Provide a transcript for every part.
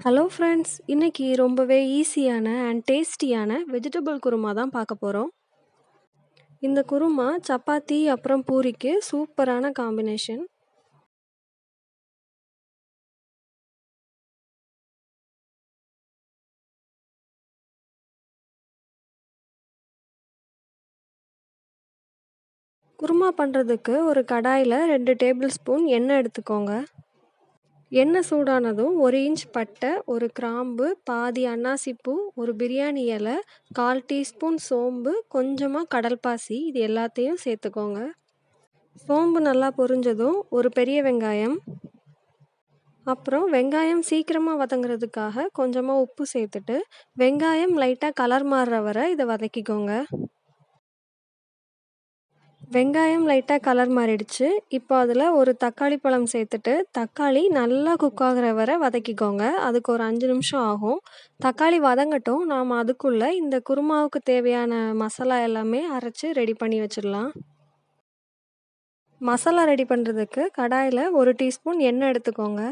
Hello friends, இன்னைக்கு ரொம்பவே ஈஸியான அண்ட் டேஸ்டியான வெஜிடபிள் குருமா தான் பார்க்க போகிறோம். இந்த குருமா சப்பாத்தி அப்புறம் பூரிக்கு சூப்பரான காம்பினேஷன். குருமா பண்ணுறதுக்கு ஒரு கடாயில் 2 டேபிள் ஸ்பூன் எண்ணெய் எடுத்துக்கோங்க. எண்ணெய் சூடானதும் 1 இன்ச் பட்டை, ஒரு கிராம்பு, பாதி அன்னாசிப்பூ, ஒரு பிரியாணி இலை, 1/4 டீஸ்பூன் சோம்பு, கொஞ்சமாக கடல்பாசி, இது எல்லாத்தையும் சேர்த்துக்கோங்க. சோம்பு நல்லா பொரிஞ்சதும் ஒரு பெரிய வெங்காயம், அப்புறம் வெங்காயம் சீக்கிரமாக வதங்குறதுக்காக கொஞ்சமாக உப்பு சேர்த்துட்டு வெங்காயம் லைட்டாக கலர் மாறுற வரை இதை வதக்கிக்கோங்க. வெங்காயம் லைட்டாக கலர் மாறிடுச்சு. இப்போ அதில் ஒரு தக்காளி பழம் சேர்த்துட்டு தக்காளி நல்லா குக் ஆகிற வரை வதக்கிக்கோங்க. அதுக்கு ஒரு 5 நிமிஷம் ஆகும். தக்காளி வதங்கட்டும். நாம் அதுக்குள்ளே இந்த குருமாவுக்கு தேவையான மசாலா எல்லாமே அரைச்சி ரெடி பண்ணி வச்சிடலாம். மசாலா ரெடி பண்ணுறதுக்கு கடாயில் 1 டீஸ்பூன் எண்ணெய் எடுத்துக்கோங்க.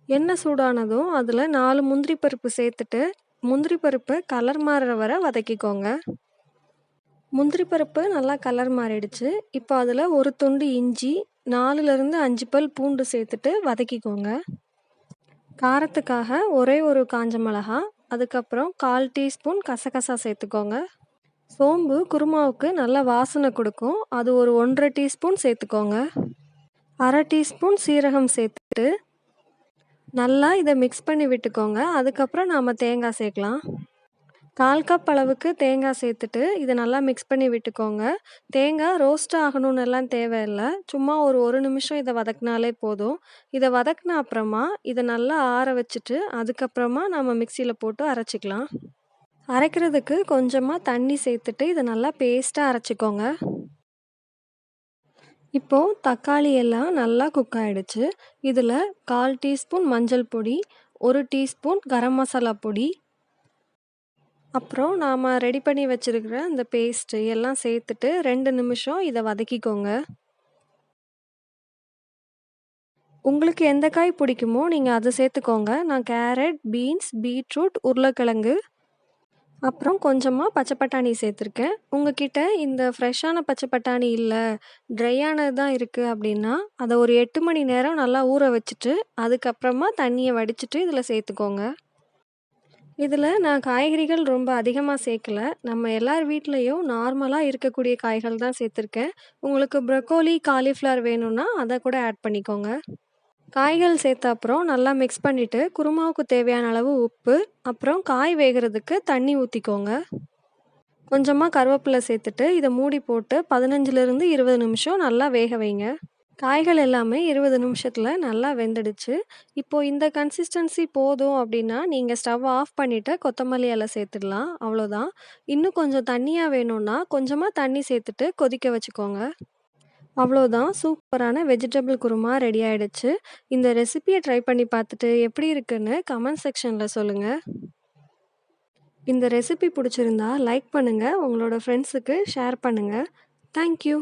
எண்ணெய் சூடானதும் அதில் 4 முந்திரி பருப்பு சேர்த்துட்டு முந்திரி பருப்பு கலர் மாறுற வரை வதக்கிக்கோங்க. முந்திரி பருப்பு நல்லா கலர் மாறிடுச்சு. இப்போ அதில் ஒரு துண்டு இஞ்சி, 4லேருந்து 5 பல் பூண்டு சேர்த்துட்டு வதக்கிக்கோங்க. காரத்துக்காக ஒரே ஒரு காஞ்ச மிளகா, அதுக்கப்புறம் 1/4 டீஸ்பூன் கசகசா சேர்த்துக்கோங்க. சோம்பு குருமாவுக்கு நல்ல வாசனை கொடுக்கும். அது ஒரு 1/2 டீஸ்பூன் சேர்த்துக்கோங்க. 1/2 டீஸ்பூன் சீரகம் சேர்த்துட்டு நல்லா இதை மிக்ஸ் பண்ணி விட்டுக்கோங்க. அதுக்கப்புறம் நாம் தேங்காய் சேர்க்கலாம். 1/4 கப் அளவுக்கு தேங்காய் சேர்த்துட்டு இதை நல்லா மிக்ஸ் பண்ணி விட்டுக்கோங்க. தேங்காய் ரோஸ்ட் ஆகணும்னு எல்லாம் தேவையில்லை. சும்மா ஒரு நிமிஷம் இதை வதக்கினாலே போதும். இதை வதக்கின அப்புறமா இதை நல்லா ஆற வச்சுட்டு அதுக்கப்புறமா நம்ம மிக்சியில் போட்டு அரைச்சிக்கலாம். அரைக்கிறதுக்கு கொஞ்சமாக தண்ணி சேர்த்துட்டு இதை நல்லா பேஸ்ட்டாக அரைச்சிக்கோங்க. இப்போது தக்காளி எல்லாம் நல்லா குக் ஆகிடுச்சு. இதில் 1/4 டீஸ்பூன் மஞ்சள் பொடி, 1 டீஸ்பூன் கரம் மசாலா பொடி, அப்புறம் நாம் ரெடி பண்ணி வச்சுருக்கிற அந்த பேஸ்ட்டு எல்லாம் சேர்த்துட்டு 2 நிமிஷம் இதை வதக்கிக்கோங்க. உங்களுக்கு எந்த காய் பிடிக்குமோ நீங்கள் அதை சேர்த்துக்கோங்க. நான் கேரட், பீன்ஸ், பீட்ரூட், உருளைக்கிழங்கு, அப்புறம் கொஞ்சமாக பச்சை பட்டாணி சேர்த்துருக்கேன். உங்ககிட்ட இந்த ஃப்ரெஷ்ஷான பச்சை பட்டாணி இல்லை, ட்ரையானது தான் இருக்குது அப்படின்னா அதை ஒரு 8 மணி நேரம் நல்லா ஊற வச்சுட்டு அதுக்கப்புறமா தண்ணியை வடிச்சிட்டு இதில் சேர்த்துக்கோங்க. இதில் நான் காய்கறிகள் ரொம்ப அதிகமாக சேர்க்கல. நம்ம எல்லார் வீட்லேயும் நார்மலாக இருக்கக்கூடிய காய்கள் தான் சேர்த்துருக்கேன். உங்களுக்கு ப்ரொக்கோலி, காலிஃப்ளவர் வேணும்னா அதை கூட ஆட் பண்ணிக்கோங்க. காய்கள் சேர்த்த அப்புறம் நல்லா மிக்ஸ் பண்ணிவிட்டு குருமாவுக்கு தேவையான அளவு உப்பு, அப்புறம் காய் வேகிறதுக்கு தண்ணி ஊற்றிக்கோங்க. கொஞ்சமாக கருவேப்பிலை சேர்த்துட்டு இதை மூடி போட்டு 15லேருந்து 20 நிமிஷம் நல்லா வேக வைங்க. காய்கள் எல்லாமே 20 நிமிஷத்தில் நல்லா வெந்துடுச்சு. இப்போது இந்த கன்சிஸ்டன்சி போதும் அப்படின்னா நீங்கள் ஸ்டவ் ஆஃப் பண்ணிவிட்டு கொத்தமல்லி இலை சேர்த்துடலாம். அவ்வளோதான். இன்னும் கொஞ்சம் தண்ணியாக வேணும்னா கொஞ்சமாக தண்ணி சேர்த்துட்டு கொதிக்க வச்சுக்கோங்க. அவ்வளோதான், சூப்பரான வெஜிடபிள் குருமா ரெடி ஆகிடுச்சு. இந்த ரெசிபியை ட்ரை பண்ணி பார்த்துட்டு எப்படி இருக்குன்னு கமெண்ட் செக்ஷனில் சொல்லுங்கள். இந்த ரெசிபி பிடிச்சிருந்தா லைக் பண்ணுங்கள், உங்களோட ஃப்ரெண்ட்ஸுக்கு ஷேர் பண்ணுங்கள். தேங்க்யூ.